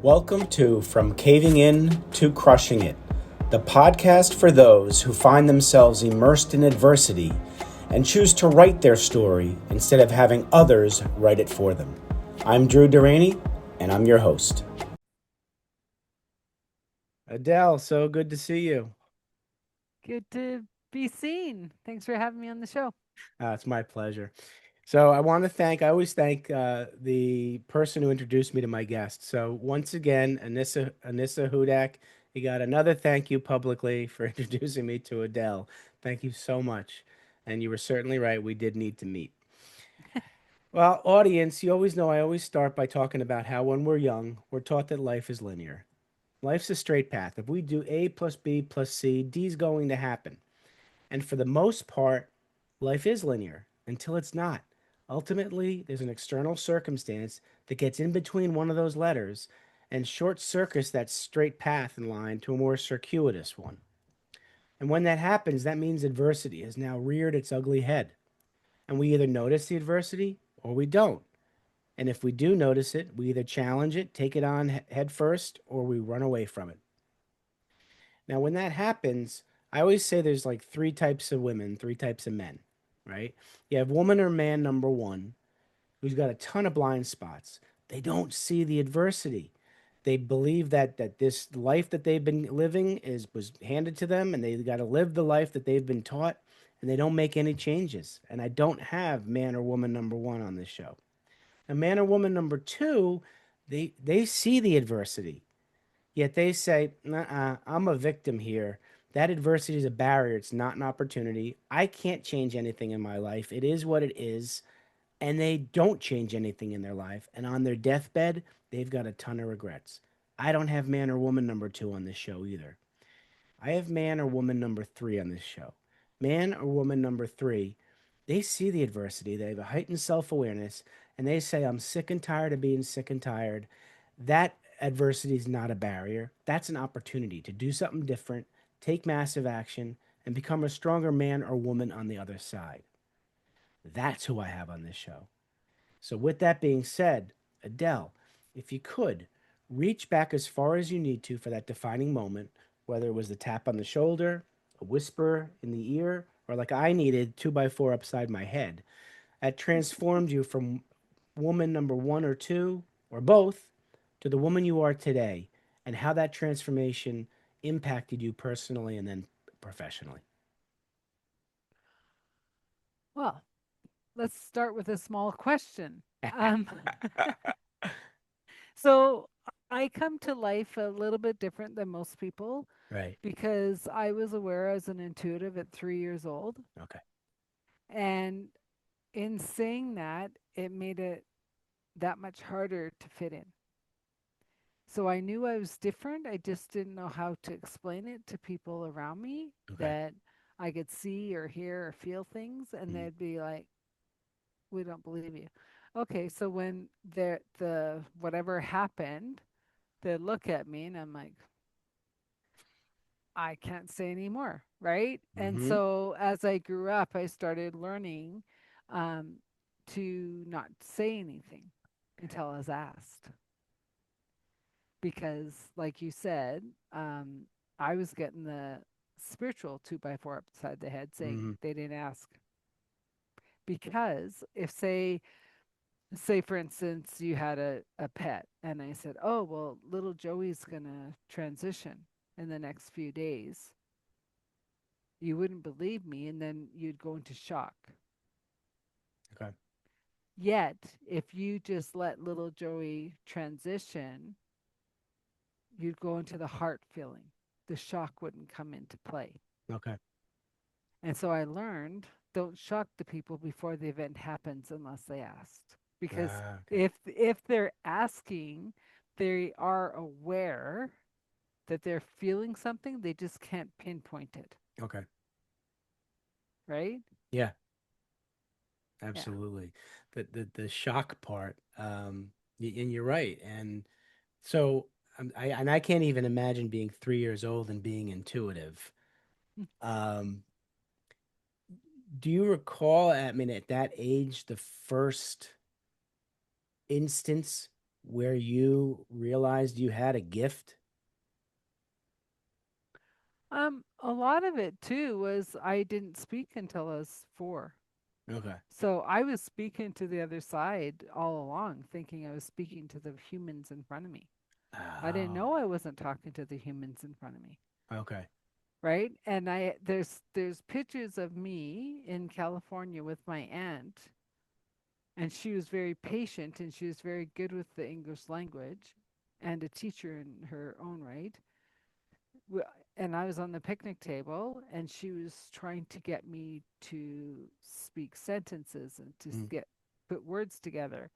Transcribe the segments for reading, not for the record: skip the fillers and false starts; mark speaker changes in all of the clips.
Speaker 1: Welcome to From Caving In to Crushing It, the podcast for those who find themselves immersed in adversity and choose to write their story instead of having others write it for them. I'm Drew Duraney, and I'm your host. Adele, so good to see you.
Speaker 2: Good to be seen. Thanks for having me on the show.
Speaker 1: It's my pleasure. So I always thank the person who introduced me to my guest. So once again, Anissa Hudak, you got another thank you publicly for introducing me to Adele. Thank you so much. And you were certainly right. We did need to meet. Well, audience, you always know I always start by talking about how when we're young, we're taught that life is linear. Life's a straight path. If we do A plus B plus C, D's going to happen. And for the most part, life is linear until it's not. Ultimately, there's an external circumstance that gets in between one of those letters and short circuits that straight path in line to a more circuitous one. And when that happens, that means adversity has now reared its ugly head. And we either notice the adversity or we don't. And if we do notice it, we either challenge it, take it on head first, or we run away from it. Now, when that happens, I always say there's like three types of women, three types of men, right? You have woman or man number one, who's got a ton of blind spots. They don't see the adversity. They believe that this life that they've been living is was handed to them, and they got to live the life that they've been taught, and they don't make any changes. And I don't have man or woman number one on this show. Now, man or woman number two, they see the adversity. Yet they say, nah, I'm a victim here. That adversity is a barrier. It's not an opportunity. I can't change anything in my life. It is what it is. And they don't change anything in their life. And on their deathbed, they've got a ton of regrets. I don't have man or woman number two on this show either. I have man or woman number three on this show. Man or woman number three, they see the adversity. They have a heightened self awareness, and they say, I'm sick and tired of being sick and tired. That adversity is not a barrier. That's an opportunity to do something different, take massive action, and become a stronger man or woman on the other side. That's who I have on this show. So, with that being said, Adele, if you could reach back as far as you need to for that defining moment, whether it was the tap on the shoulder, a whisper in the ear, or like I needed, two by four upside my head, that transformed you from woman number one or two, or both, to the woman you are today, and how that transformation impacted you personally and then professionally.
Speaker 2: Well, let's start with a small question. Um, so, I come to life a little bit different than most people
Speaker 1: Right.
Speaker 2: because I was aware as an intuitive at 3 years old.
Speaker 1: Okay.
Speaker 2: And in saying that, it made it that much harder to fit in. So I knew I was different. I just didn't know how to explain it to people around me
Speaker 1: Okay.
Speaker 2: that I could see or hear or feel things, and
Speaker 1: Mm.
Speaker 2: they'd be like, "We don't believe you." Okay, so when the whatever happened, they look at me, and I'm like, I can't say anymore, right? And
Speaker 1: Mm-hmm.
Speaker 2: so as I grew up, I started learning um, to not say anything until I was asked. Because like you said, I was getting the spiritual two by four upside the head saying
Speaker 1: Mm-hmm.
Speaker 2: they didn't ask. Because if say for instance you had a pet and I said, oh well, little Joey's gonna transition in the next few days, you wouldn't believe me and then you'd go into shock.
Speaker 1: Okay.
Speaker 2: Yet if you just let little Joey transition, you'd go into the heart feeling. The shock wouldn't come into play.
Speaker 1: Okay.
Speaker 2: And so I learned, don't shock the people before the event happens unless they asked. Because
Speaker 1: Okay.
Speaker 2: if they're asking, they are aware that they're feeling something, they just can't pinpoint it,
Speaker 1: Okay.
Speaker 2: right?
Speaker 1: Yeah.
Speaker 2: Yeah.
Speaker 1: Absolutely. The shock part, and you're right. And so I can't even imagine being 3 years old and being intuitive. Um, do you recall, I mean, at that age, the first instance? where you realized you had a gift?
Speaker 2: A lot of it too was I didn't speak until I was 4.
Speaker 1: Okay.
Speaker 2: So I was speaking to the other side all along, thinking I was speaking to the humans in front of me. I didn't
Speaker 1: Oh,
Speaker 2: know I wasn't talking to the humans in front of me,
Speaker 1: okay.
Speaker 2: right? And there's pictures of me in California with my aunt, and she was very patient and she was very good with the English language and a teacher in her own right. And I was on the picnic table, and she was trying to get me to speak sentences and to
Speaker 1: Mm-hmm.
Speaker 2: get put words together.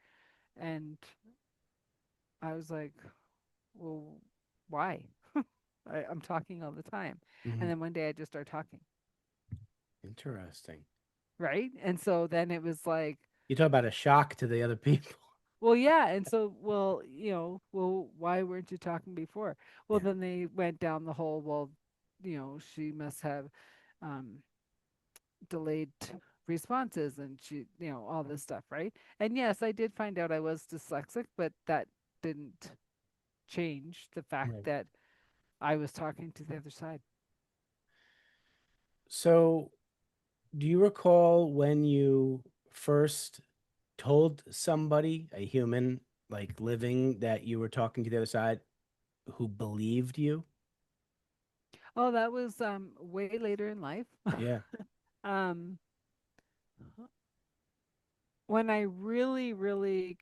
Speaker 2: And I was like, well, why? I'm talking all the time.
Speaker 1: Mm-hmm.
Speaker 2: And then one day I just started talking,
Speaker 1: Interesting.
Speaker 2: right? And so then it was like,
Speaker 1: You talk about a shock to the other people.
Speaker 2: well, yeah. And so, well, well, why weren't you talking before? Well,
Speaker 1: Yeah.
Speaker 2: then they went down the whole, well, she must have um, delayed responses and all this stuff, right? And yes, I did find out I was dyslexic, but that didn't change the fact
Speaker 1: Right.
Speaker 2: that I was talking to the other side.
Speaker 1: So, do you recall when you first told somebody, a human, like living, that you were talking to the other side who believed you?
Speaker 2: Oh, that was way later in life.
Speaker 1: Yeah.
Speaker 2: um when I really really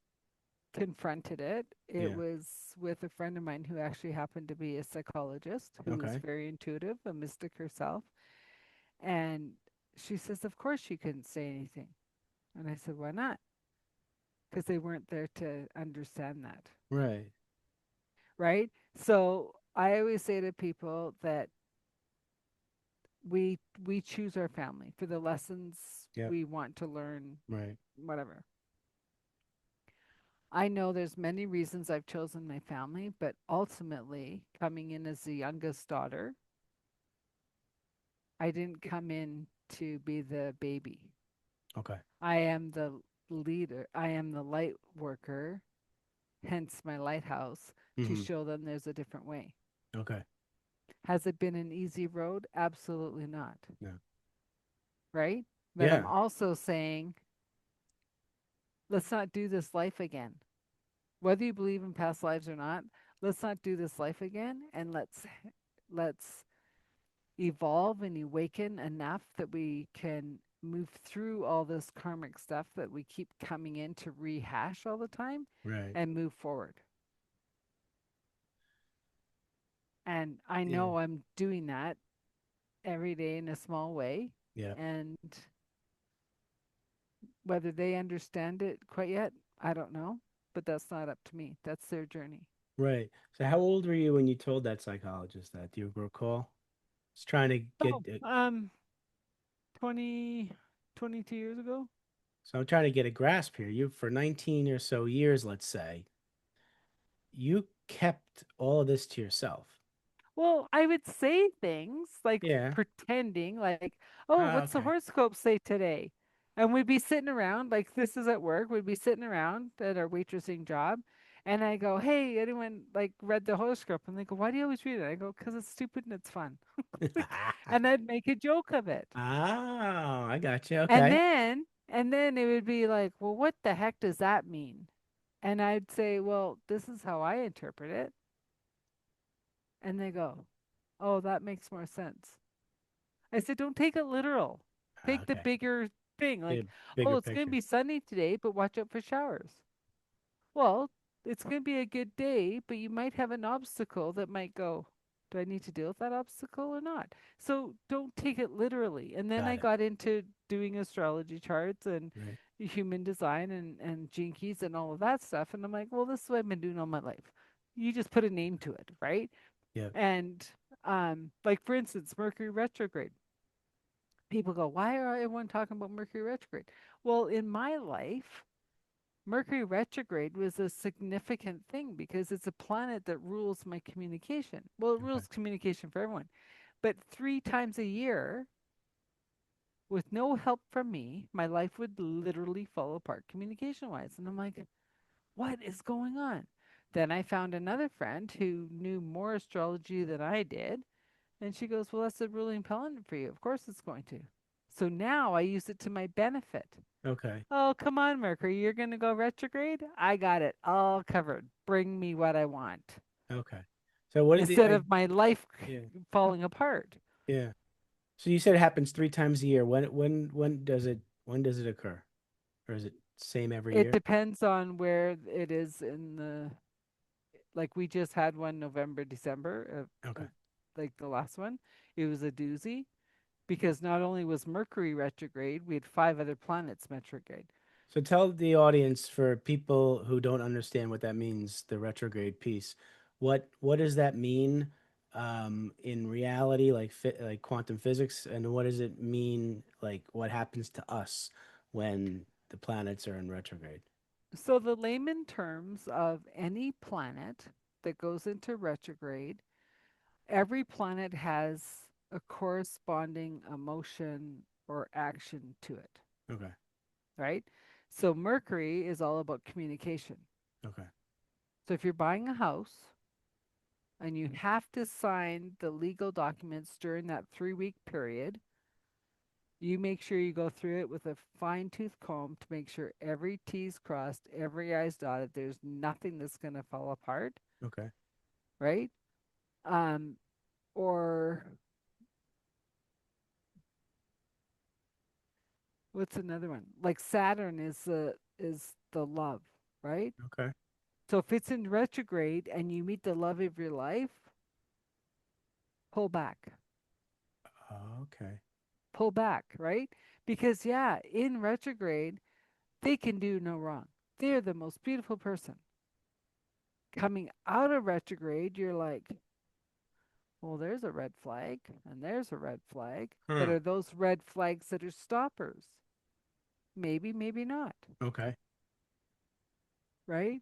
Speaker 2: confronted it, it
Speaker 1: Yeah.
Speaker 2: was with a friend of mine who actually happened to be a psychologist who was
Speaker 1: Okay.
Speaker 2: very intuitive, a mystic herself. And she says, of course she couldn't say anything. And I said, why not? Because they weren't there to understand that.
Speaker 1: Right.
Speaker 2: Right. So I always say to people that we choose our family for the lessons
Speaker 1: Yep.
Speaker 2: we want to learn,
Speaker 1: Right.
Speaker 2: whatever. I know there's many reasons I've chosen my family, but ultimately, coming in as the youngest daughter, I didn't come in to be the baby.
Speaker 1: Okay.
Speaker 2: I am the leader. I am the light worker, hence my lighthouse, to
Speaker 1: Mm-hmm.
Speaker 2: show them there's a different way.
Speaker 1: Okay.
Speaker 2: Has it been an easy road? Absolutely not.
Speaker 1: Yeah.
Speaker 2: Right? But I'm
Speaker 1: Yeah.
Speaker 2: also saying, let's not do this life again. Whether you believe in past lives or not, let's not do this life again, and let's evolve and awaken enough that we can move through all this karmic stuff that we keep coming in to rehash all the time
Speaker 1: Right.
Speaker 2: and move forward. And I
Speaker 1: Yeah.
Speaker 2: know I'm doing that every day in a small way.
Speaker 1: Yeah.
Speaker 2: And whether they understand it quite yet, I don't know. But that's not up to me. That's their journey.
Speaker 1: Right. So, how old were you when you told that psychologist that? Do you recall? Just trying to get.
Speaker 2: Oh, 20, 22 years ago.
Speaker 1: So, I'm trying to get a grasp here. You, for 19 or so years, let's say, you kept all of this to yourself.
Speaker 2: Well, I would say things like
Speaker 1: Yeah.
Speaker 2: pretending, like, oh,
Speaker 1: Ah,
Speaker 2: what's the
Speaker 1: okay.
Speaker 2: horoscope say today? And we'd be sitting around, like this is at work, we'd be sitting around at our waitressing job. And I go, hey, anyone like read the horoscope? And they go, why do you always read it? I go, because it's stupid and it's fun. And I'd make a joke of it.
Speaker 1: Oh, I got you.
Speaker 2: And
Speaker 1: Okay.
Speaker 2: then, and then it would be like, well, what the heck does that mean? And I'd say, well, this is how I interpret it. And they go, oh, that makes more sense. I said, don't take it literal.
Speaker 1: Ah,
Speaker 2: Take the
Speaker 1: okay.
Speaker 2: bigger thing, like,
Speaker 1: Big, bigger
Speaker 2: oh, it's going to
Speaker 1: picture.
Speaker 2: be sunny today, but watch out for showers. Well, it's going to be a good day, but you might have an obstacle that might go, do I need to deal with that obstacle or not? So don't take it literally. And then I
Speaker 1: Got it.
Speaker 2: got into doing astrology charts and
Speaker 1: Right.
Speaker 2: human design and gene keys and all of that stuff. And I'm like, well, this is what I've been doing all my life. You just put a name to it, right?
Speaker 1: Yeah.
Speaker 2: And like for instance, Mercury retrograde. People go, why are everyone talking about Mercury retrograde? Well, in my life, Mercury retrograde was a significant thing because it's a planet that rules my communication. Well, it
Speaker 1: Okay.
Speaker 2: rules communication for everyone. But 3 times a year, with no help from me, my life would literally fall apart communication wise. And I'm like, What is going on? Then I found another friend who knew more astrology than I did. And she goes, well, that's a ruling planet for you. Of course it's going to. So now I use it to my benefit.
Speaker 1: Okay.
Speaker 2: Oh, come on, Mercury. You're going to go retrograde? I got it all covered. Bring me what I want
Speaker 1: Okay. So what did the
Speaker 2: instead
Speaker 1: I
Speaker 2: of my life
Speaker 1: yeah.
Speaker 2: falling apart.
Speaker 1: Yeah. So you said it happens 3 times a year. When does it occur? Or is it same every
Speaker 2: It
Speaker 1: year?
Speaker 2: depends on where it is in the, like we just had one November, December
Speaker 1: Okay.
Speaker 2: of like the last one. It was a doozy because not only was Mercury retrograde, we had five other planets retrograde.
Speaker 1: So tell the audience, for people who don't understand what that means, the retrograde piece. What does that mean in reality, like quantum physics, and what does it mean, like what happens to us when the planets are in retrograde?
Speaker 2: So, the layman terms of any planet that goes into retrograde, every planet has a corresponding emotion or action to it,
Speaker 1: Okay.
Speaker 2: right? So, Mercury is all about communication.
Speaker 1: Okay.
Speaker 2: So, if you're buying a house and you have to sign the legal documents during that 3 week period, you make sure you go through it with a fine tooth comb to make sure every T's crossed, every I's dotted, there's nothing that's going to fall apart,
Speaker 1: Okay.
Speaker 2: right? Um, or what's another one? Like Saturn is the love, right?
Speaker 1: Okay.
Speaker 2: So if it's in retrograde and you meet the love of your life, pull back.
Speaker 1: Okay.
Speaker 2: Pull back, right? Because yeah, in retrograde, they can do no wrong. They're the most beautiful person. Coming out of retrograde, you're like, well, there's a red flag and there's a red flag. But
Speaker 1: Huh.
Speaker 2: are those red flags that are stoppers? Maybe, maybe not,
Speaker 1: Okay.
Speaker 2: right?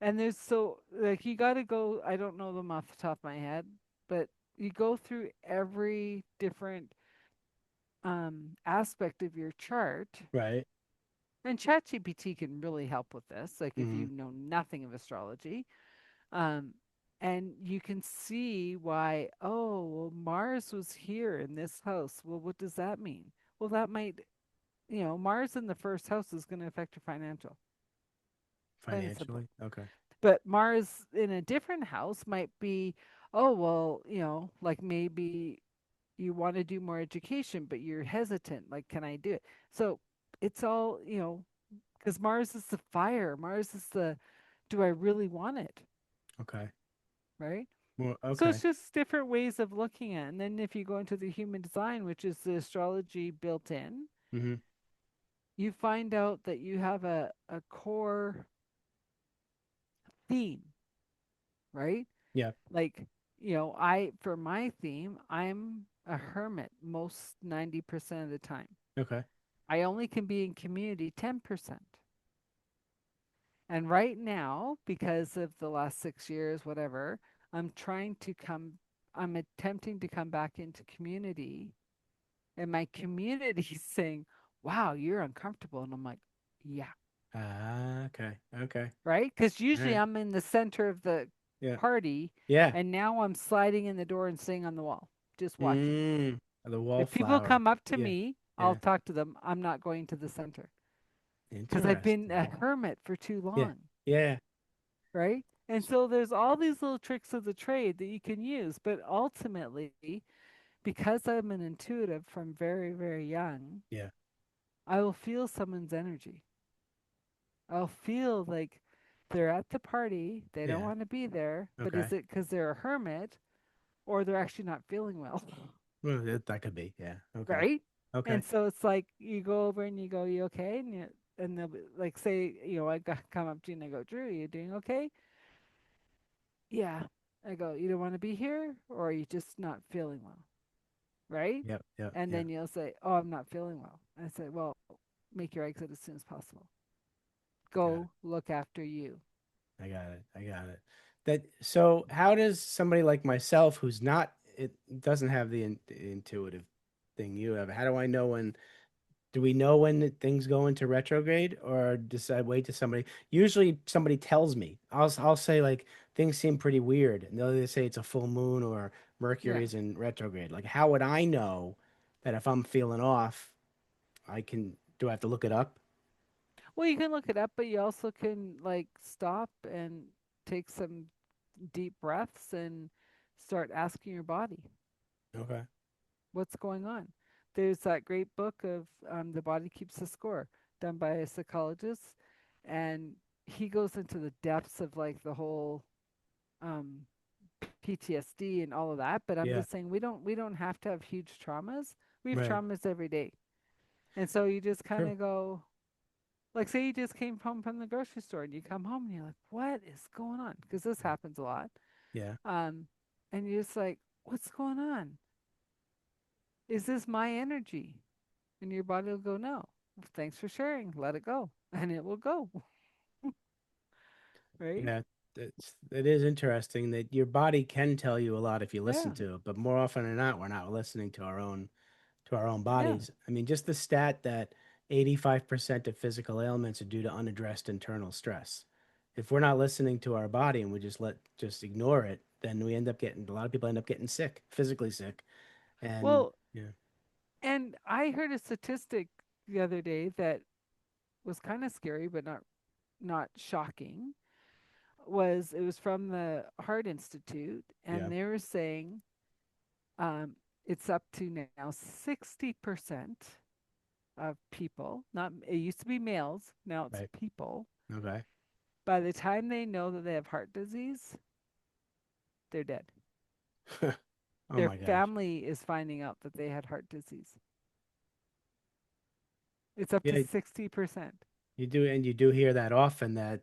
Speaker 2: And there's so like you got to go. I don't know them off the top of my head, but you go through every different aspect of your chart,
Speaker 1: Right.
Speaker 2: and ChatGPT can really help with this. Like if
Speaker 1: Mm-hmm.
Speaker 2: you know nothing of astrology, um, and you can see why. Oh, well, Mars was here in this house. Well, what does that mean? Well, that might, Mars in the first house is going to affect your financial. Plain and simple.
Speaker 1: Financially. Okay.
Speaker 2: But Mars in a different house might be, oh, well, like maybe you want to do more education, but you're hesitant. Like, can I do it? So it's all, because Mars is the fire. Mars is the, do I really want it?
Speaker 1: Okay.
Speaker 2: Right.
Speaker 1: Well,
Speaker 2: So it's
Speaker 1: okay.
Speaker 2: just different ways of looking at it. And then if you go into the human design, which is the astrology built in,
Speaker 1: Mm-hmm.
Speaker 2: you find out that you have a core theme, right?
Speaker 1: Yeah.
Speaker 2: Like, for my theme, I'm a hermit most 90% of the time.
Speaker 1: Okay.
Speaker 2: I only can be in community 10%. And right now, because of the last 6 years, whatever, I'm trying to come, I'm attempting to come back into community. And my community is saying, wow, you're uncomfortable. And I'm like, yeah,
Speaker 1: Ah, okay. Okay.
Speaker 2: right? Because
Speaker 1: All
Speaker 2: usually
Speaker 1: right.
Speaker 2: I'm in the center of the
Speaker 1: Yeah.
Speaker 2: party.
Speaker 1: Yeah.
Speaker 2: And now I'm sliding in the door and sitting on the wall, just watching.
Speaker 1: The
Speaker 2: If people
Speaker 1: wallflower.
Speaker 2: come up to
Speaker 1: Yeah.
Speaker 2: me, I'll
Speaker 1: Yeah.
Speaker 2: talk to them. I'm not going to the center because I've been a
Speaker 1: Interesting.
Speaker 2: hermit for too
Speaker 1: Yeah.
Speaker 2: long,
Speaker 1: Yeah.
Speaker 2: right? And so there's all these little tricks of the trade that you can use. But ultimately, because I'm an intuitive from very, very young,
Speaker 1: Yeah.
Speaker 2: I will feel someone's energy. I'll feel like they're at the party, they don't
Speaker 1: Yeah.
Speaker 2: want to be there, but is
Speaker 1: Okay.
Speaker 2: it because they're a hermit or they're actually not feeling well?
Speaker 1: Well, that could be. Yeah. Okay.
Speaker 2: Right?
Speaker 1: Okay.
Speaker 2: And so it's like you go over and you go, "You okay?" And they'll be like, say, come up to you and I go, "Drew, you doing okay?" Yeah. I go, "You don't want to be here, or are you just not feeling well?" Right?
Speaker 1: Yep. Yep.
Speaker 2: And
Speaker 1: Yeah.
Speaker 2: then you'll say, "Oh, I'm not feeling well." I say, "Well, make your exit as soon as possible.
Speaker 1: Got it.
Speaker 2: Go look after you."
Speaker 1: I got it. I got it. So how does somebody like myself, who's not, it doesn't have the intuitive thing you have, how do I know when Do we know when things go into retrograde, or decide wait to somebody? Usually somebody tells me. I'll say like things seem pretty weird, and they'll either say it's a full moon or
Speaker 2: Yeah.
Speaker 1: Mercury's in retrograde. Like, how would I know that if I'm feeling off, I can? Do I have to look it up?
Speaker 2: Well, you can look it up, but you also can like stop and take some deep breaths and start asking your body
Speaker 1: Okay.
Speaker 2: what's going on. There's that great book of The Body Keeps the Score, done by a psychologist, and he goes into the depths of like the whole um, PTSD and all of that. But I'm
Speaker 1: Yeah.
Speaker 2: just saying we don't have to have huge traumas. We have
Speaker 1: Right.
Speaker 2: traumas every day, and so you just kind
Speaker 1: True.
Speaker 2: of go. Like, say you just came home from the grocery store and you come home and you're like, what is going on? Because this happens a lot.
Speaker 1: Yeah.
Speaker 2: Um, and you're just like, what's going on? Is this my energy? And your body will go, no. Thanks for sharing. Let it go. And it will go. Right?
Speaker 1: Yeah. It is interesting that your body can tell you a lot if you listen
Speaker 2: Yeah.
Speaker 1: to it, but more often than not, we're not listening to our own
Speaker 2: Yeah.
Speaker 1: bodies. I mean, just the stat that 85% of physical ailments are due to unaddressed internal stress. If we're not listening to our body and we just ignore it, then we end up getting a lot of people end up getting sick, physically sick. And
Speaker 2: Well,
Speaker 1: yeah,
Speaker 2: and I heard a statistic the other day that was kind of scary, but not shocking. Was it was from the Heart Institute,
Speaker 1: yeah,
Speaker 2: and they were saying Um, it's up to now 60% of people, not it used to be males, now it's
Speaker 1: right.
Speaker 2: people.
Speaker 1: Okay.
Speaker 2: By the time they know that they have heart disease, they're dead.
Speaker 1: Oh
Speaker 2: Their
Speaker 1: my gosh.
Speaker 2: family is finding out that they had heart disease. It's up to
Speaker 1: Yeah,
Speaker 2: 60%.
Speaker 1: you do hear that often that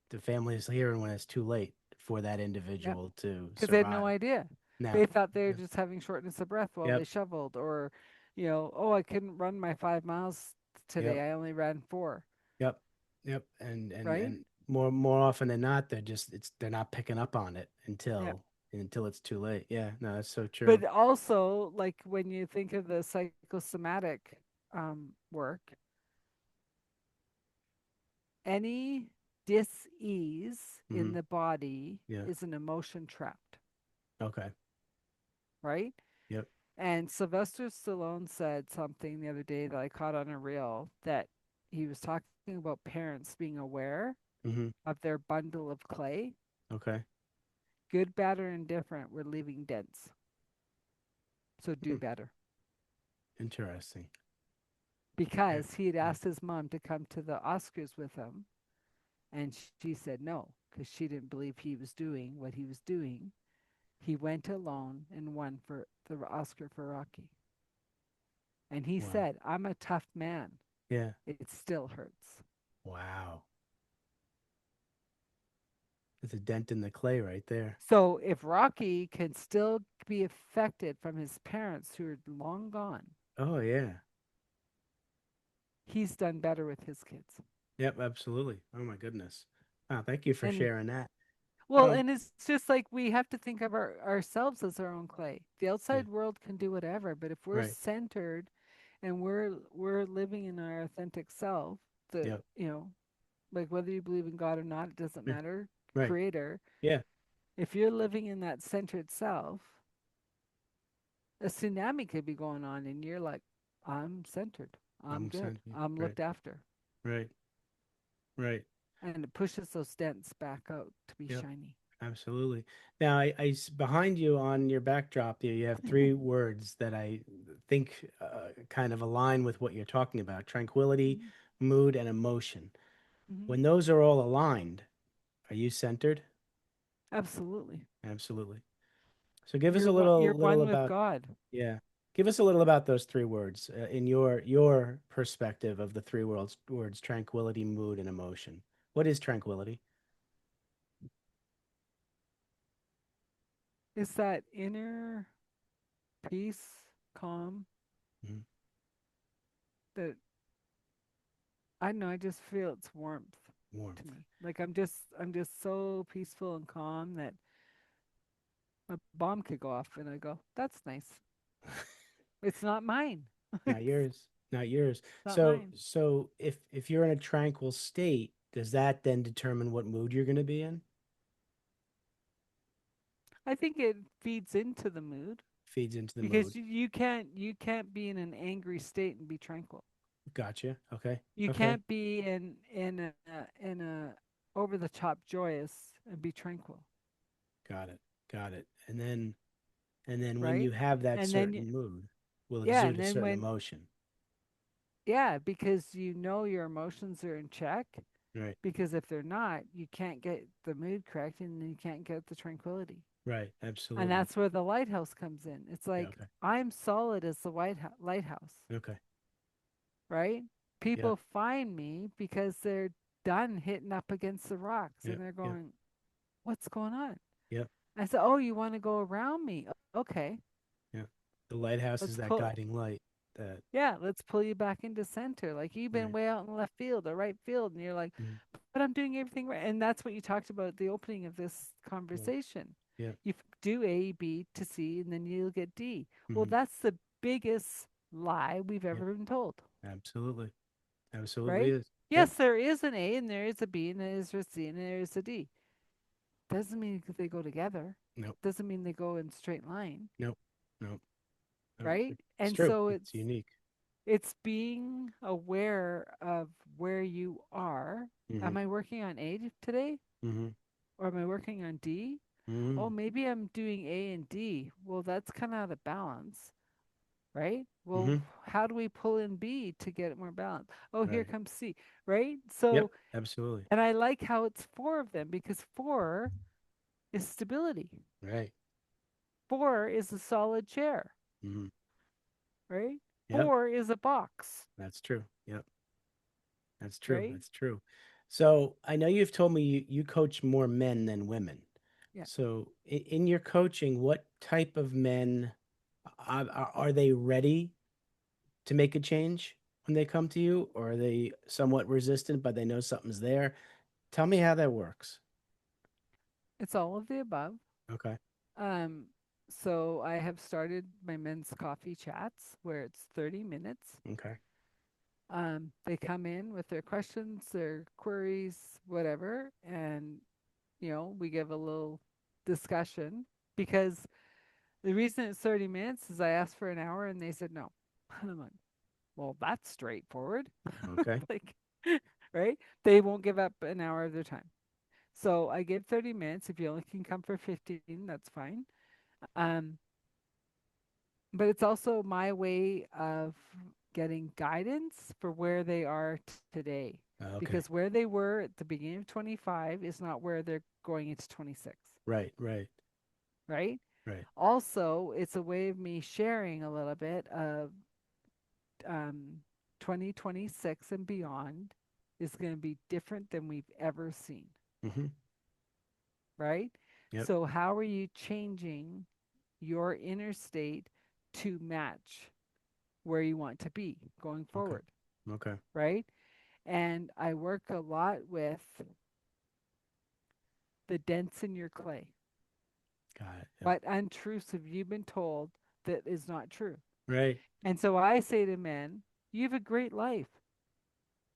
Speaker 1: the family is hearing when it's too late for that
Speaker 2: Yeah.
Speaker 1: individual to
Speaker 2: Because they had no
Speaker 1: survive.
Speaker 2: idea.
Speaker 1: Now,
Speaker 2: They thought they were
Speaker 1: yeah,
Speaker 2: just having shortness of breath while they
Speaker 1: yep,
Speaker 2: shoveled, or, oh, I couldn't run my 5 miles
Speaker 1: yep.
Speaker 2: today. I only ran four,
Speaker 1: Yep. Yep. And
Speaker 2: right?
Speaker 1: more often than not, they're not picking up on it
Speaker 2: Yeah.
Speaker 1: until it's too late. Yeah, no, that's so true.
Speaker 2: But also, like when you think of the psychosomatic work, any dis-ease in
Speaker 1: Hmm.
Speaker 2: the body
Speaker 1: Yeah.
Speaker 2: is an emotion trapped,
Speaker 1: Okay.
Speaker 2: right?
Speaker 1: Yep.
Speaker 2: And Sylvester Stallone said something the other day that I caught on a reel, that he was talking about parents being aware
Speaker 1: Hmm.
Speaker 2: of their bundle of clay,
Speaker 1: Okay.
Speaker 2: good, bad, or indifferent. We're leaving dents. So do
Speaker 1: Hmm.
Speaker 2: better.
Speaker 1: Interesting. Yeah.
Speaker 2: Because he had
Speaker 1: Yeah.
Speaker 2: asked his mom to come to the Oscars with him, and she said no, because she didn't believe he was doing what he was doing. He went alone and won for the Oscar for Rocky. And he
Speaker 1: Wow.
Speaker 2: said, I'm a tough man.
Speaker 1: Yeah.
Speaker 2: It still hurts.
Speaker 1: Wow. There's a dent in the clay right there.
Speaker 2: So if Rocky can still be affected from his parents who are long gone,
Speaker 1: Oh yeah.
Speaker 2: he's done better with his kids.
Speaker 1: Yep. Absolutely. Oh my goodness. Wow. Thank you for
Speaker 2: And
Speaker 1: sharing that.
Speaker 2: well,
Speaker 1: Um.
Speaker 2: and it's just like we have to think of ourselves as our own clay. The
Speaker 1: Yeah.
Speaker 2: outside world can do whatever, but if we're
Speaker 1: Right.
Speaker 2: centered and we're living in our authentic self, the
Speaker 1: Yep.
Speaker 2: like whether you believe in God or not, it doesn't
Speaker 1: Yeah.
Speaker 2: matter.
Speaker 1: Right.
Speaker 2: Creator,
Speaker 1: Yeah.
Speaker 2: if you're living in that centered self, a tsunami could be going on, and you're like, I'm centered, I'm
Speaker 1: I'm
Speaker 2: good,
Speaker 1: sending.
Speaker 2: I'm
Speaker 1: Right.
Speaker 2: looked after,
Speaker 1: Right. Right.
Speaker 2: and it pushes those dents back out to be
Speaker 1: Yep.
Speaker 2: shiny.
Speaker 1: Absolutely. Now, behind you on your backdrop there, you have three words that I think kind of align with what you're talking about: tranquility,
Speaker 2: Mm-hmm.
Speaker 1: mood, and emotion.
Speaker 2: Mm-hmm.
Speaker 1: When those are all aligned, are you centered?
Speaker 2: Absolutely.
Speaker 1: Absolutely. So give us
Speaker 2: You're
Speaker 1: a
Speaker 2: one. You're
Speaker 1: little
Speaker 2: one with
Speaker 1: about,
Speaker 2: God.
Speaker 1: yeah. Give us a little about those three words in your perspective of the three words: tranquility, mood, and emotion. What is tranquility?
Speaker 2: It's that inner peace, calm
Speaker 1: Mhm.
Speaker 2: that I don't know. I just feel it's warmth to
Speaker 1: Warmth.
Speaker 2: me. Like I'm just so peaceful and calm that a bomb could go off, and I go, "That's nice. It's not mine."
Speaker 1: Not
Speaker 2: It's
Speaker 1: yours. Not yours.
Speaker 2: Not
Speaker 1: So
Speaker 2: mine.
Speaker 1: so if you're in a tranquil state, does that then determine what mood you're going to be in?
Speaker 2: I think it feeds into the mood
Speaker 1: Feeds into the mood.
Speaker 2: because you can't be in an angry state and be tranquil.
Speaker 1: Gotcha. Okay.
Speaker 2: You
Speaker 1: Okay.
Speaker 2: can't be in a over the top joyous and be tranquil,
Speaker 1: Got it. Got it. And then when
Speaker 2: right?
Speaker 1: you have that
Speaker 2: And then
Speaker 1: certain mood, will
Speaker 2: yeah,
Speaker 1: exude
Speaker 2: and
Speaker 1: a
Speaker 2: then
Speaker 1: certain
Speaker 2: when
Speaker 1: emotion.
Speaker 2: yeah, because you know your emotions are in check.
Speaker 1: Right.
Speaker 2: Because if they're not, you can't get the mood correct, and then you can't get the tranquility.
Speaker 1: Right.
Speaker 2: And
Speaker 1: Absolutely.
Speaker 2: that's where the lighthouse comes in. It's
Speaker 1: Yeah,
Speaker 2: like
Speaker 1: okay.
Speaker 2: I'm solid as the lighthouse,
Speaker 1: Okay.
Speaker 2: right?
Speaker 1: Yep.
Speaker 2: People find me because they're done hitting up against the rocks and
Speaker 1: Yep.
Speaker 2: they're
Speaker 1: Yep.
Speaker 2: going, "What's going on?"
Speaker 1: Yep.
Speaker 2: I said, "Oh, you want to go around me? Okay,
Speaker 1: Yep. The lighthouse is
Speaker 2: let's
Speaker 1: that
Speaker 2: pull.
Speaker 1: guiding light that
Speaker 2: Yeah, let's pull you back into center. Like you've been
Speaker 1: right.
Speaker 2: way out in left field or right field, and you're like,
Speaker 1: Mhm.
Speaker 2: but I'm doing everything right. And that's what you talked about at the opening of this
Speaker 1: Yeah.
Speaker 2: conversation.
Speaker 1: Yeah.
Speaker 2: Do A, B to C, and then you'll get D. Well,
Speaker 1: Hmm.
Speaker 2: that's the biggest lie we've
Speaker 1: Yep.
Speaker 2: ever been told,
Speaker 1: Absolutely. Absolutely
Speaker 2: right?
Speaker 1: is. Yep.
Speaker 2: Yes, there is an A, and there is a B, and there is a C, and there is a D. Doesn't mean they go together.
Speaker 1: Nope.
Speaker 2: Doesn't mean they go in straight line,
Speaker 1: Nope. Nope. Nope.
Speaker 2: right?
Speaker 1: It's
Speaker 2: And
Speaker 1: true.
Speaker 2: so
Speaker 1: It's unique.
Speaker 2: it's being aware of where you are.
Speaker 1: Hmm.
Speaker 2: Am I working on A today?
Speaker 1: Hmm.
Speaker 2: Or am I working on D? Oh,
Speaker 1: Hmm.
Speaker 2: maybe I'm doing A and D. Well, that's kind of out of balance, right? Well,
Speaker 1: Hmm.
Speaker 2: how do we pull in B to get it more balanced? Oh, here
Speaker 1: Right.
Speaker 2: comes C, right?
Speaker 1: Yep.
Speaker 2: So,
Speaker 1: Absolutely.
Speaker 2: and I like how it's four of them because four is stability.
Speaker 1: Right.
Speaker 2: Four is a solid chair,
Speaker 1: Hmm.
Speaker 2: right?
Speaker 1: Yep.
Speaker 2: Four is a box,
Speaker 1: That's true. Yep. That's true.
Speaker 2: right?
Speaker 1: That's true. So I know you've told me you coach more men than women.
Speaker 2: Yeah.
Speaker 1: So in your coaching, what type of men are they ready to make a change when they come to you, or are they somewhat resistant, but they know something's there? Tell me how that works.
Speaker 2: It's all of the above.
Speaker 1: Okay.
Speaker 2: Um, so I have started my men's coffee chats where it's 30 minutes.
Speaker 1: Okay.
Speaker 2: They come in with their questions, their queries, whatever, and we give a little discussion because the reason it's 30 minutes is I asked for an hour and they said no. And I'm like, well, that's straightforward.
Speaker 1: Okay.
Speaker 2: Like, right? They won't give up an hour of their time. So I give 30 minutes. If you only can come for 15, that's fine. Um, but it's also my way of getting guidance for where they are today
Speaker 1: Okay.
Speaker 2: because where they were at the beginning of 25 is not where they're going into 26,
Speaker 1: Right. Right.
Speaker 2: right?
Speaker 1: Right.
Speaker 2: Also, it's a way of me sharing a little bit of um, 2026 and beyond is going to be different than we've ever seen,
Speaker 1: Mm-hmm.
Speaker 2: right?
Speaker 1: Yep.
Speaker 2: So how are you changing your inner state to match where you want to be going
Speaker 1: Okay.
Speaker 2: forward,
Speaker 1: Okay.
Speaker 2: right? And I work a lot with the dents in your clay.
Speaker 1: Got it. Yep.
Speaker 2: What untruths have you been told that is not true?
Speaker 1: Right.
Speaker 2: And so I say to men, you have a great life.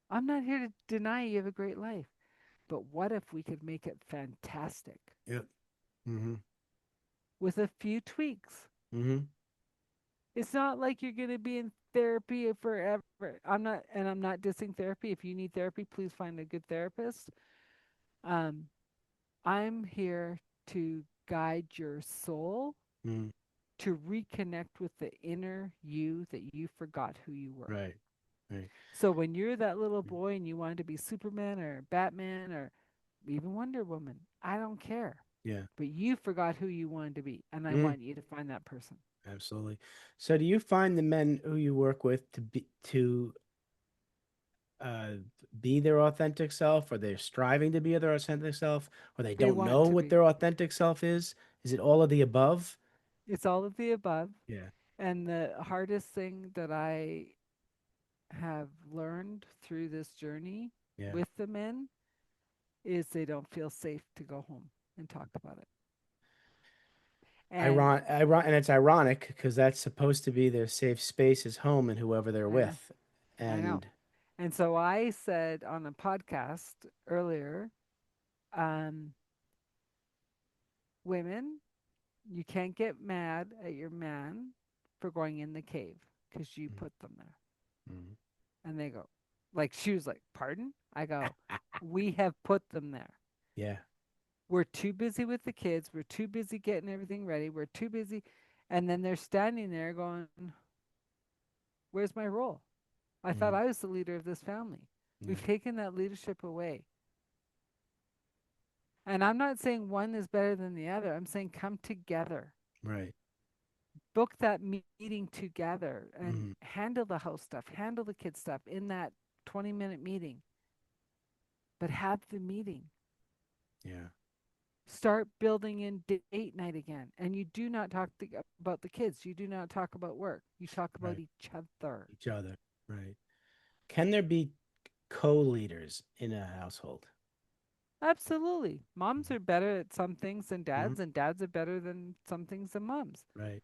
Speaker 2: I'm not here to deny you have a great life. But what if we could make it fantastic
Speaker 1: Yep. Mm-hmm.
Speaker 2: with a few tweaks?
Speaker 1: Mm-hmm.
Speaker 2: It's not like you're going to be in therapy forever. I'm not dissing therapy. If you need therapy, please find a good therapist. Um, I'm here to guide your soul
Speaker 1: Mm-hmm.
Speaker 2: to reconnect with the inner you that you forgot who you were.
Speaker 1: Right. Right.
Speaker 2: So when you're that little boy and you wanted to be Superman or Batman or even Wonder Woman, I don't care.
Speaker 1: Yeah.
Speaker 2: But you forgot who you wanted to be, and I
Speaker 1: Mm-hmm.
Speaker 2: want you to find that person.
Speaker 1: Absolutely. So do you find the men who you work with uh, be their authentic self, or they're striving to be their authentic self, or they
Speaker 2: They
Speaker 1: don't
Speaker 2: want
Speaker 1: know
Speaker 2: to
Speaker 1: what
Speaker 2: be.
Speaker 1: their authentic self is? Is it all of the above?
Speaker 2: It's all of the above.
Speaker 1: Yeah.
Speaker 2: And the hardest thing that I have learned through this journey
Speaker 1: Yeah.
Speaker 2: with the men is they don't feel safe to go home and talk about it. And
Speaker 1: And it's ironic because that's supposed to be their safe space is home and whoever they're
Speaker 2: uh,
Speaker 1: with.
Speaker 2: I know.
Speaker 1: And
Speaker 2: And so I said on a podcast earlier, um, women, you can't get mad at your man for going in the cave because you
Speaker 1: mm,
Speaker 2: put them there.
Speaker 1: mm,
Speaker 2: And they go, like, she was like, pardon? I go, we have put them there.
Speaker 1: yeah,
Speaker 2: We're too busy with the kids. We're too busy getting everything ready. We're too busy. And then they're standing there going, where's my role? I thought
Speaker 1: mm,
Speaker 2: I was the leader of this family.
Speaker 1: yeah,
Speaker 2: We've taken that leadership away. And I'm not saying one is better than the other. I'm saying come together,
Speaker 1: right.
Speaker 2: book that meeting together and
Speaker 1: Mm,
Speaker 2: handle the house stuff, handle the kids stuff in that 20-minute meeting, but have the meeting.
Speaker 1: yeah,
Speaker 2: Start building in date night again. And you do not talk about the kids. You do not talk about work. You talk about
Speaker 1: right.
Speaker 2: each other.
Speaker 1: Each other, right. Can there be co-leaders in a household?
Speaker 2: Absolutely. Moms are better at some things than
Speaker 1: Mm-hmm.
Speaker 2: dads, and dads are better than some things than moms.
Speaker 1: Right.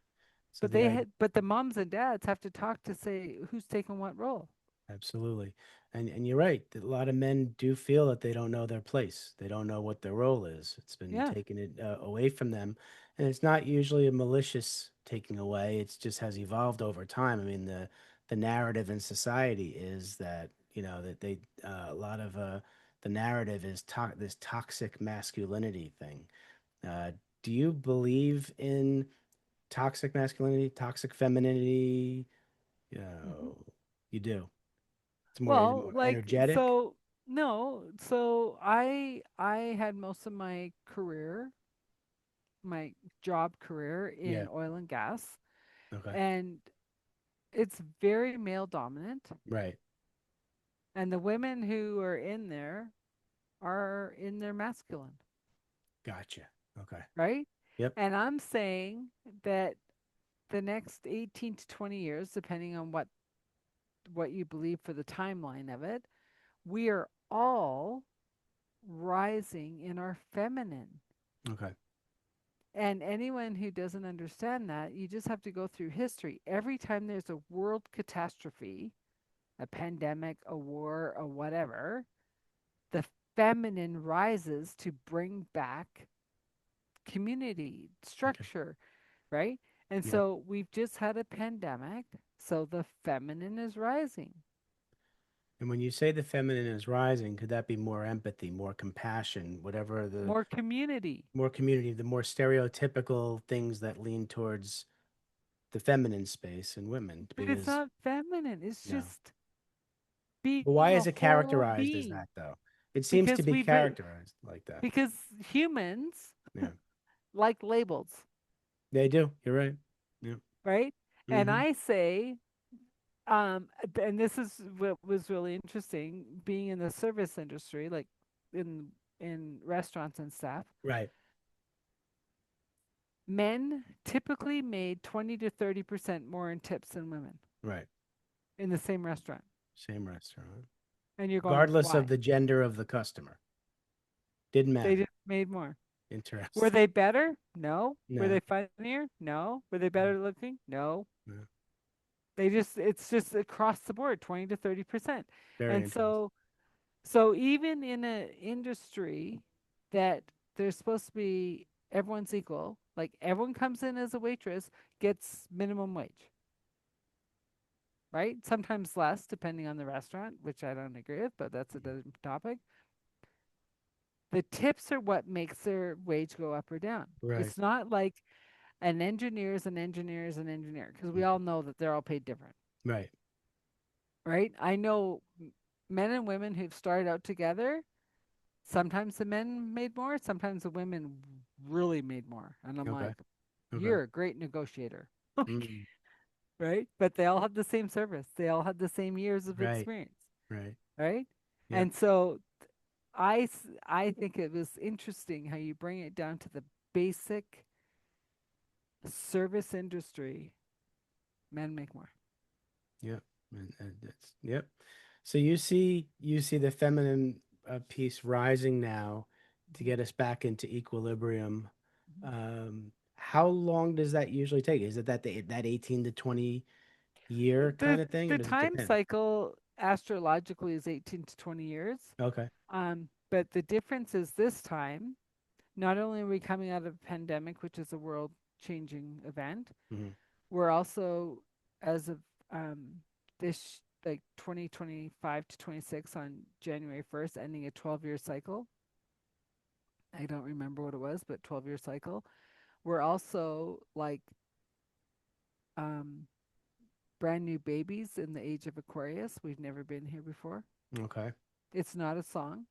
Speaker 1: So
Speaker 2: But
Speaker 1: the
Speaker 2: they
Speaker 1: idea,
Speaker 2: had, but the moms and dads have to talk to say who's taking what role.
Speaker 1: absolutely. And you're right. A lot of men do feel that they don't know their place. They don't know what their role is. It's been
Speaker 2: Yeah.
Speaker 1: taken away from them. And it's not usually a malicious taking away. It's just has evolved over time. I mean, the narrative in society is that, that they a lot of the narrative is this toxic masculinity thing. Uh, do you believe in toxic masculinity, toxic femininity? You
Speaker 2: hmm
Speaker 1: know, you do. It's
Speaker 2: Well,
Speaker 1: more
Speaker 2: like
Speaker 1: energetic.
Speaker 2: so no, so I had most of my career, my job career
Speaker 1: Yeah.
Speaker 2: in oil and gas,
Speaker 1: Okay.
Speaker 2: and it's very male dominant,
Speaker 1: Right.
Speaker 2: and the women who are in their masculine,
Speaker 1: Gotcha. Okay.
Speaker 2: right?
Speaker 1: Yep.
Speaker 2: And I'm saying that the next 18 to 20 years, depending on what you believe for the timeline of it, we are all rising in our feminine.
Speaker 1: Okay.
Speaker 2: And anyone who doesn't understand that, you just have to go through history. Every time there's a world catastrophe, a pandemic, a war, or whatever, the feminine rises to bring back community
Speaker 1: Okay.
Speaker 2: structure, right? And
Speaker 1: Yep.
Speaker 2: so we've just had a pandemic, so the feminine is rising.
Speaker 1: And when you say the feminine is rising, could that be more empathy, more compassion, whatever the
Speaker 2: More community.
Speaker 1: more community, the more stereotypical things that lean towards the feminine space in women?
Speaker 2: But it's
Speaker 1: Because
Speaker 2: not feminine. It's
Speaker 1: no.
Speaker 2: just being
Speaker 1: But why
Speaker 2: a
Speaker 1: is it
Speaker 2: whole
Speaker 1: characterized as
Speaker 2: being.
Speaker 1: that though? It seems to
Speaker 2: Because
Speaker 1: be
Speaker 2: we've been
Speaker 1: characterized like that.
Speaker 2: because humans
Speaker 1: Yeah.
Speaker 2: like labels,
Speaker 1: They do. You're right. Yeah.
Speaker 2: right? And
Speaker 1: Mm-hmm.
Speaker 2: I say, and this is what was really interesting, being in the service industry, like in restaurants and stuff.
Speaker 1: Right.
Speaker 2: Men typically made 20 to 30% more in tips than women
Speaker 1: Right.
Speaker 2: in the same restaurant.
Speaker 1: Same restaurant.
Speaker 2: And you're going,
Speaker 1: Regardless of
Speaker 2: why?
Speaker 1: the gender of the customer. Didn't
Speaker 2: They
Speaker 1: matter.
Speaker 2: just made more. Were
Speaker 1: Interesting.
Speaker 2: they better? No. Were
Speaker 1: No.
Speaker 2: they funnier? No. Were they
Speaker 1: No.
Speaker 2: better looking? No.
Speaker 1: No.
Speaker 2: It's just across the board, 20 to 30%.
Speaker 1: Very
Speaker 2: And
Speaker 1: interesting.
Speaker 2: so even in an industry that there's supposed to be everyone's equal, like everyone comes in as a waitress, gets minimum wage, right? Sometimes less depending on the restaurant, which I don't agree with, but that's a different topic. The tips are what makes their wage go up or down.
Speaker 1: Right.
Speaker 2: It's not like an engineer is an engineer is an engineer, because we
Speaker 1: Mhm.
Speaker 2: all know that they're all paid different,
Speaker 1: Right.
Speaker 2: right? I know men and women who've started out together. Sometimes the men made more, sometimes the women really made more. And I'm
Speaker 1: Okay.
Speaker 2: like,
Speaker 1: Okay.
Speaker 2: you're a great negotiator,
Speaker 1: Mm.
Speaker 2: right? But they all had the same service, they all had the same years of
Speaker 1: Right.
Speaker 2: experience,
Speaker 1: Right.
Speaker 2: right?
Speaker 1: Yep.
Speaker 2: And so I think it was interesting how you bring it down to the basic service industry. Men make more.
Speaker 1: Yep. And that's yep. So you see the feminine piece rising now to
Speaker 2: Mhm.
Speaker 1: get us back into equilibrium. How long does that usually take? Is it that 18 to 20 year kind
Speaker 2: the
Speaker 1: of thing, or
Speaker 2: the
Speaker 1: does it
Speaker 2: time
Speaker 1: depend?
Speaker 2: cycle astrologically is 18 to 20 years.
Speaker 1: Okay.
Speaker 2: But the difference is this time, not only are we coming out of a pandemic, which is a world changing event,
Speaker 1: Hmm.
Speaker 2: we're also, as of this, like 2025 to 26 on January 1st, ending a 12-year cycle. I don't remember what it was, but 12-year cycle. We're also like um, brand new babies in the age of Aquarius. We've never been here before.
Speaker 1: Okay.
Speaker 2: It's not a song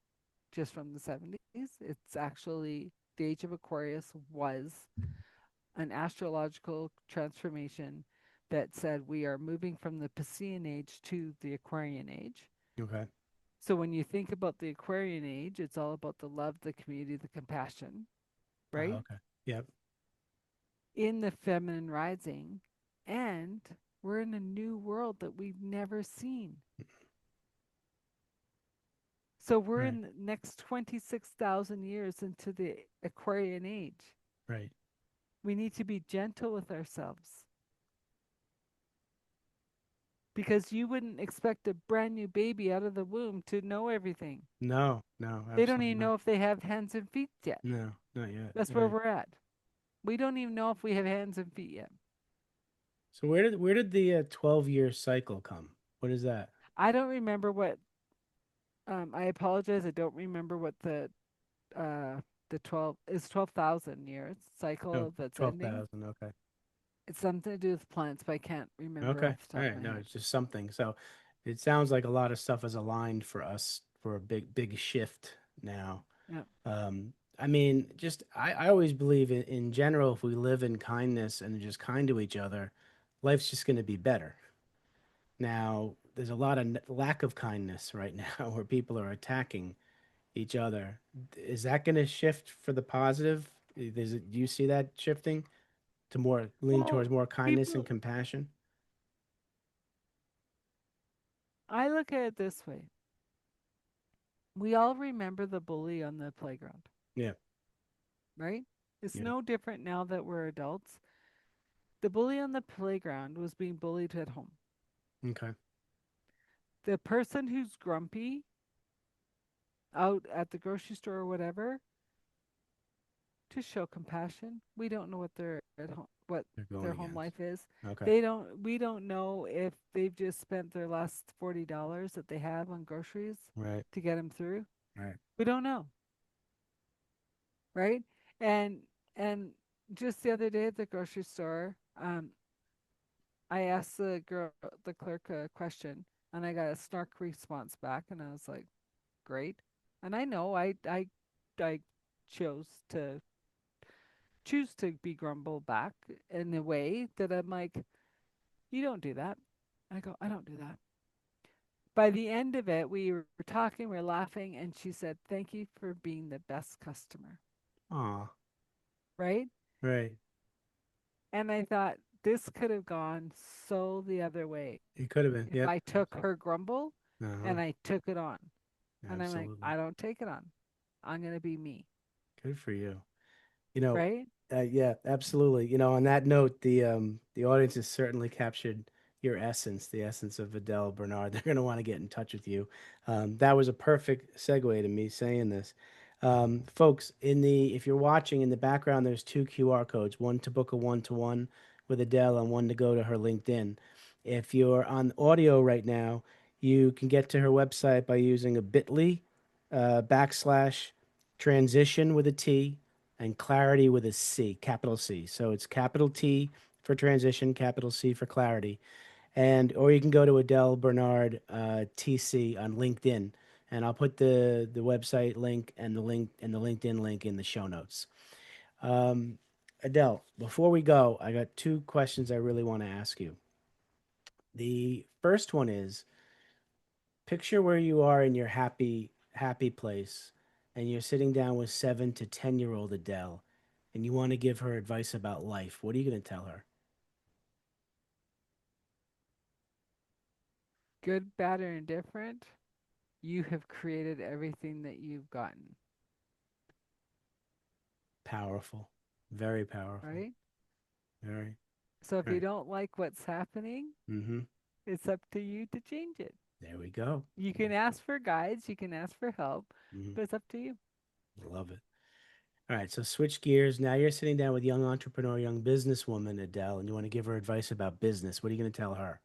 Speaker 2: just from the 70s. It's actually the age of Aquarius was an astrological transformation that said we are moving from the Piscean age to the Aquarian age.
Speaker 1: Okay.
Speaker 2: So when you think about the Aquarian age, it's all about the love, the community, the compassion, right?
Speaker 1: Okay. Yep.
Speaker 2: In the feminine rising, and we're in a new world that we've never seen. So we're
Speaker 1: Right.
Speaker 2: in the next 26,000 years into the Aquarian age.
Speaker 1: Right.
Speaker 2: We need to be gentle with ourselves because you wouldn't expect a brand new baby out of the womb to know everything.
Speaker 1: No. No.
Speaker 2: They don't
Speaker 1: Absolutely
Speaker 2: even
Speaker 1: not.
Speaker 2: know if they have hands and feet yet.
Speaker 1: No. Not yet.
Speaker 2: That's where
Speaker 1: Right.
Speaker 2: we're at. We don't even know if we have hands and feet yet.
Speaker 1: So where did the 12-year cycle come? What is that?
Speaker 2: I don't remember what. I apologize. I don't remember what the 12,000 years
Speaker 1: Oh,
Speaker 2: cycle that's ending.
Speaker 1: 12,000. Okay.
Speaker 2: It's something to do with plants, but I can't remember
Speaker 1: Okay.
Speaker 2: off the
Speaker 1: All
Speaker 2: top of
Speaker 1: right.
Speaker 2: my
Speaker 1: No,
Speaker 2: head.
Speaker 1: it's just something. So it sounds like a lot of stuff is aligned for us for a big shift now.
Speaker 2: Yeah.
Speaker 1: I mean, I always believe in general, if we live in kindness and are just kind to each other, life's just going to be better. Now, there's a lot of lack of kindness right now where people are attacking each other. Is that going to shift for the positive? Do you see that shifting to more lean towards
Speaker 2: Well,
Speaker 1: more kindness and
Speaker 2: people,
Speaker 1: compassion?
Speaker 2: I look at it this way. We all remember the bully on the playground,
Speaker 1: Yeah.
Speaker 2: right? It's
Speaker 1: Yeah.
Speaker 2: no different now that we're adults. The bully on the playground was being bullied at home.
Speaker 1: Okay.
Speaker 2: The person who's grumpy out at the grocery store or whatever, to show compassion. We don't know what their at home, what
Speaker 1: They're going
Speaker 2: their home
Speaker 1: against.
Speaker 2: life is.
Speaker 1: Okay.
Speaker 2: They don't. We don't know if they've just spent their last $40 that they have on groceries
Speaker 1: Right.
Speaker 2: to get them through.
Speaker 1: Right.
Speaker 2: We don't know, right? And and just the other day at the grocery store, I asked the clerk, a question, and I got a snark response back, and I was like, "Great." And I know I chose to choose to be grumble back in a way that I'm like, "You don't do that." I go, "I don't do that." By the end of it, we were talking, we are laughing, and she said, "Thank you for being the best customer."
Speaker 1: Aw.
Speaker 2: Right?
Speaker 1: Right.
Speaker 2: And I thought this could have gone so the other way
Speaker 1: It could have been.
Speaker 2: if
Speaker 1: Yep.
Speaker 2: I took her grumble
Speaker 1: Uh-huh.
Speaker 2: and I took it on. And I'm like,
Speaker 1: Absolutely.
Speaker 2: I don't take it on. I'm going to be me.
Speaker 1: Good for you. You know,
Speaker 2: Right?
Speaker 1: yeah, absolutely. On that note, the audience has certainly captured your essence, the essence of Adele Bernard. They're going to want to get in touch with you. That was a perfect segue to me saying this. Folks, if you're watching in the background, there's two QR codes, one to book a one-to-one with Adele and one to go to her LinkedIn. If you're on audio right now, you can get to her website by using a bit.ly backslash transition with a T and clarity with a C, capital C. So it's capital T for transition, capital C for clarity. And or you can go to Adele Bernard TC on LinkedIn, and I'll put the website link and the LinkedIn link in the show notes. Um, Adele, before we go, I got two questions I really want to ask you. The first one is picture where you are in your happy place and you're sitting down with 7 to 10-year-old Adele and you want to give her advice about life. What are you going to tell her?
Speaker 2: Good, bad, or indifferent, you have created everything that you've gotten.
Speaker 1: Powerful. Very powerful.
Speaker 2: Right?
Speaker 1: Very
Speaker 2: So if you
Speaker 1: right.
Speaker 2: don't like what's happening,
Speaker 1: Mm-hmm.
Speaker 2: it's up to you to change it.
Speaker 1: There we go.
Speaker 2: You can ask for guides, you can ask for help,
Speaker 1: Mhm.
Speaker 2: but it's up to you.
Speaker 1: I love it. All right, so switch gears. Now you're sitting down with young entrepreneur, young businesswoman Adele, and you want to give her advice about business. What are you going to tell her?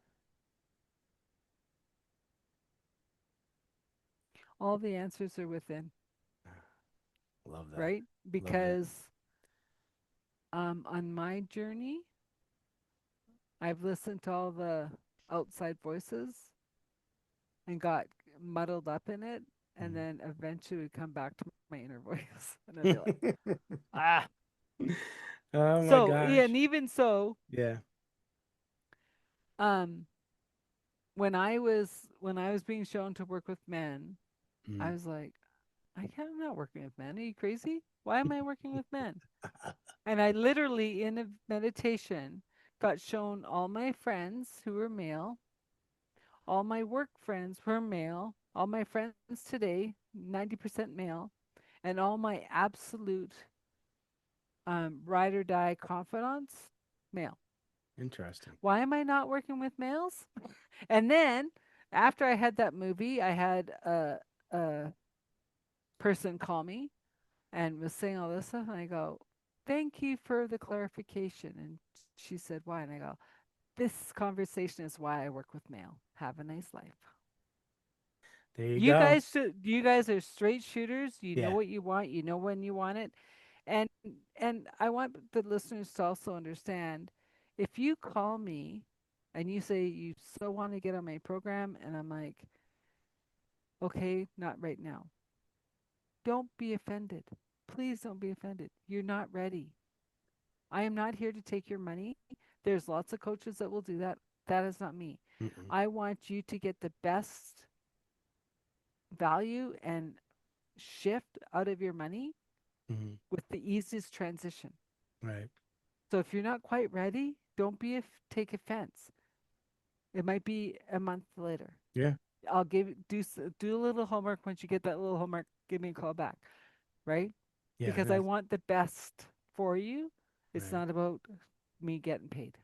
Speaker 2: All the answers are within,
Speaker 1: Love that.
Speaker 2: right?
Speaker 1: Love it.
Speaker 2: Because on my journey, I've listened to all the outside voices and got muddled up in it, and then eventually would come back to my inner voice, and I'd be like,
Speaker 1: Mm.
Speaker 2: ah.
Speaker 1: Oh my
Speaker 2: So yeah,
Speaker 1: gosh.
Speaker 2: and even so,
Speaker 1: Yeah.
Speaker 2: um, when I was being shown to work with men, I
Speaker 1: Mm.
Speaker 2: was like, I'm not working with men. Are you crazy? Why am I working with men? And I literally, in a meditation, got shown all my friends who were male, all my work friends who were male, all my friends today, 90% male, and all my absolute ride or die confidants, male.
Speaker 1: Interesting.
Speaker 2: Why am I not working with males? And then after I had that movie, I had a person call me and was saying all this stuff. And I go, thank you for the clarification. And she said, why? And I go, this conversation is why I work with male. Have a nice life.
Speaker 1: There you go.
Speaker 2: You guys are straight shooters. You know
Speaker 1: Yeah.
Speaker 2: what you want. You know when you want it. And and I want the listeners to also understand, if you call me and you say you so want to get on my program, and I'm like, okay, not right now. Don't be offended. Please don't be offended. You're not ready. I am not here to take your money. There's lots of coaches that will do that. That is not me.
Speaker 1: Mm-mm.
Speaker 2: I want you to get the best value and shift out of your money
Speaker 1: Mhm.
Speaker 2: with the easiest transition.
Speaker 1: Right.
Speaker 2: So if you're not quite ready, don't take offense. It might be a month later.
Speaker 1: Yeah.
Speaker 2: I'll do a little homework. Once you get that little homework, give me a call back, right?
Speaker 1: Yeah.
Speaker 2: Because I
Speaker 1: That's
Speaker 2: want the best for you. It's
Speaker 1: right.
Speaker 2: not about me getting paid.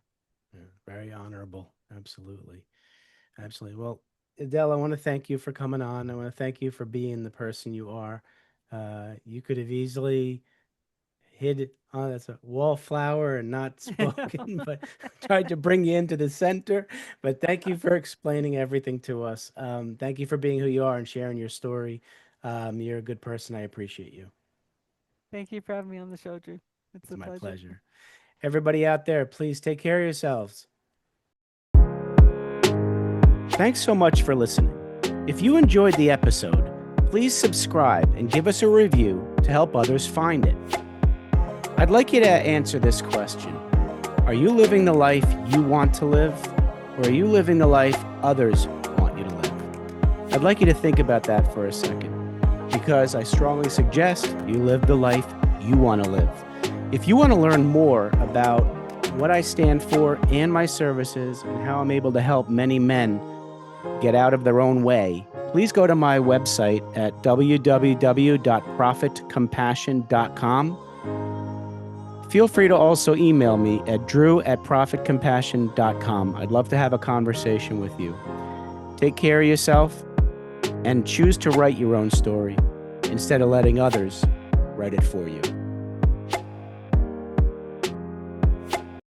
Speaker 1: Yeah. Very honorable. Absolutely. Absolutely. Well, Adele, I want to thank you for coming on. I want to thank you for being the person you are. You could have easily hid it. Oh, that's a wallflower and not spoken, but tried to bring you into the center. But thank you for explaining everything to us. Thank you for being who you are and sharing your story. You're a good person. I appreciate you.
Speaker 2: Thank you for having me on the show, Drew. It's
Speaker 1: It's
Speaker 2: a
Speaker 1: my
Speaker 2: pleasure.
Speaker 1: pleasure. Everybody out there, please take care of yourselves. Thanks so much for listening. If you enjoyed the episode, please subscribe and give us a review to help others find it. I'd like you to answer this question. Are you living the life you want to live, or are you living the life others want you to live? I'd like you to think about that for a second, because I strongly suggest you live the life you want to live. If you want to learn more about what I stand for and my services and how I'm able to help many men get out of their own way, please go to my website at www.profitcompassion.com. Feel free to also email me at drew@profitcompassion.com. I'd love to have a conversation with you. Take care of yourself and choose to write your own story instead of letting others write it for you.